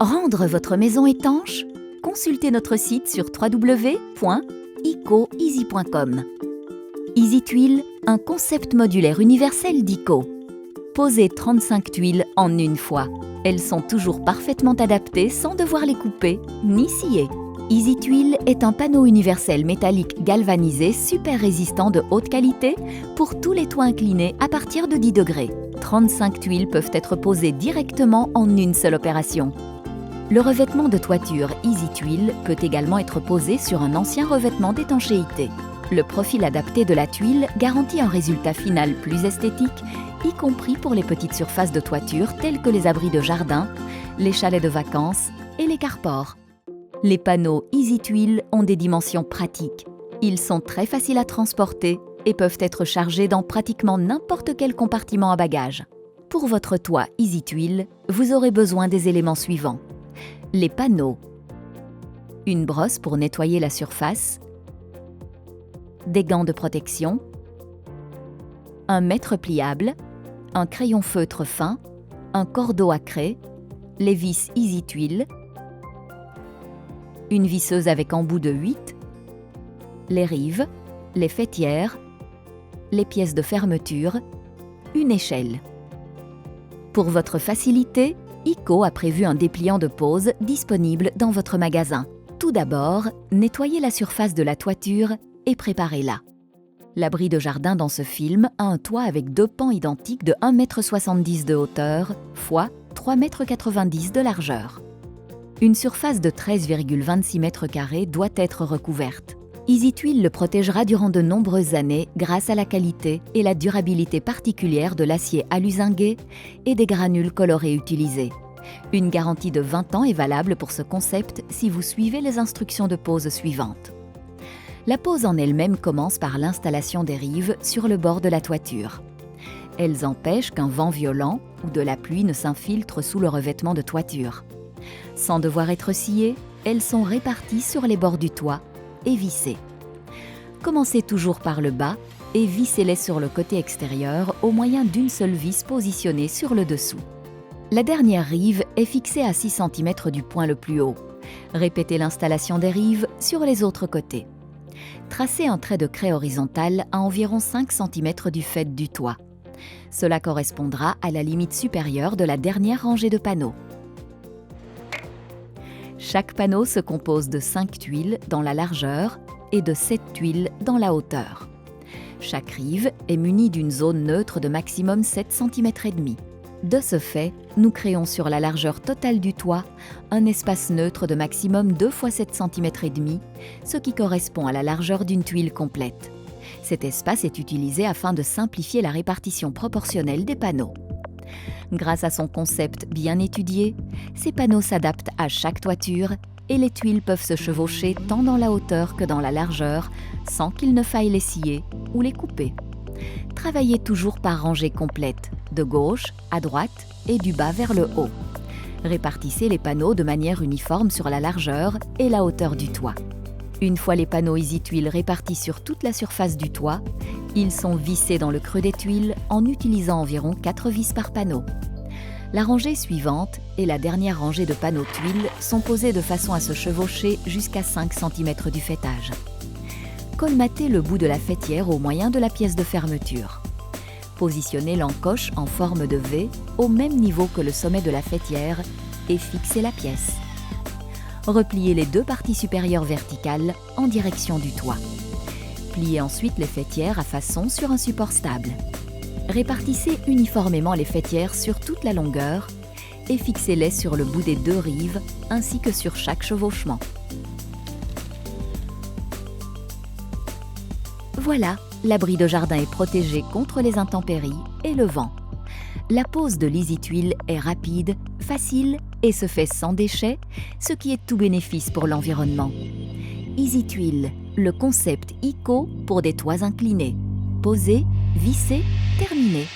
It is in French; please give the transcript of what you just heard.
Rendre votre maison étanche? Consultez notre site sur www.ecoeasy.com. Easy Tuiles, un concept modulaire universel d'Eco. Posez 35 tuiles en une fois. Elles sont toujours parfaitement adaptées sans devoir les couper ni scier. Easy Tuiles est un panneau universel métallique galvanisé super résistant de haute qualité pour tous les toits inclinés à partir de 10 degrés. 35 tuiles peuvent être posées directement en une seule opération. Le revêtement de toiture Easy Tuiles peut également être posé sur un ancien revêtement d'étanchéité. Le profil adapté de la tuile garantit un résultat final plus esthétique, y compris pour les petites surfaces de toiture telles que les abris de jardin, les chalets de vacances et les carports. Les panneaux Easy Tuiles ont des dimensions pratiques. Ils sont très faciles à transporter et peuvent être chargés dans pratiquement n'importe quel compartiment à bagages. Pour votre toit Easy Tuiles, vous aurez besoin des éléments suivants. Les panneaux, une brosse pour nettoyer la surface, des gants de protection, un mètre pliable, un crayon feutre fin, un cordeau à craie, les vis Easy Tuiles, une visseuse avec embout de 8, les rives, les faîtières, les pièces de fermeture, une échelle. Pour votre facilité, Eco a prévu un dépliant de pose disponible dans votre magasin. Tout d'abord, nettoyez la surface de la toiture et préparez-la. L'abri de jardin dans ce film a un toit avec deux pans identiques de 1,70 m de hauteur x 3,90 m de largeur. Une surface de 13,26 m² doit être recouverte. Easy Tuiles le protégera durant de nombreuses années grâce à la qualité et la durabilité particulière de l'acier aluzingué et des granules colorés utilisés. Une garantie de 20 ans est valable pour ce concept si vous suivez les instructions de pose suivantes. La pose en elle-même commence par l'installation des rives sur le bord de la toiture. Elles empêchent qu'un vent violent ou de la pluie ne s'infiltre sous le revêtement de toiture. Sans devoir être sciées, elles sont réparties sur les bords du toit et vissées. Commencez toujours par le bas et vissez-les sur le côté extérieur au moyen d'une seule vis positionnée sur le dessous. La dernière rive est fixée à 6 cm du point le plus haut. Répétez l'installation des rives sur les autres côtés. Tracez un trait de craie horizontal à environ 5 cm du faîte du toit. Cela correspondra à la limite supérieure de la dernière rangée de panneaux. Chaque panneau se compose de 5 tuiles dans la largeur et de 7 tuiles dans la hauteur. Chaque rive est munie d'une zone neutre de maximum 7,5 cm. De ce fait, nous créons sur la largeur totale du toit un espace neutre de maximum 2 x 7,5 cm, ce qui correspond à la largeur d'une tuile complète. Cet espace est utilisé afin de simplifier la répartition proportionnelle des panneaux. Grâce à son concept bien étudié, ces panneaux s'adaptent à chaque toiture et les tuiles peuvent se chevaucher tant dans la hauteur que dans la largeur sans qu'il ne faille les scier ou les couper. Travaillez toujours par rangée complète, de gauche à droite et du bas vers le haut. Répartissez les panneaux de manière uniforme sur la largeur et la hauteur du toit. Une fois les panneaux Easy Tuiles répartis sur toute la surface du toit, ils sont vissés dans le creux des tuiles en utilisant environ 4 vis par panneau. La rangée suivante et la dernière rangée de panneaux tuiles sont posés de façon à se chevaucher jusqu'à 5 cm du faîtage. Colmatez le bout de la faîtière au moyen de la pièce de fermeture. Positionnez l'encoche en forme de V au même niveau que le sommet de la faîtière et fixez la pièce. Repliez les deux parties supérieures verticales en direction du toit. Pliez ensuite les faîtières à façon sur un support stable. Répartissez uniformément les faîtières sur toute la longueur et fixez-les sur le bout des deux rives ainsi que sur chaque chevauchement. Voilà, l'abri de jardin est protégé contre les intempéries et le vent. La pose de l'Easy Tuiles est rapide, facile et se fait sans déchets, ce qui est tout bénéfice pour l'environnement. Easy Tuiles, le concept Eco pour des toits inclinés. Posez, vissez, terminez.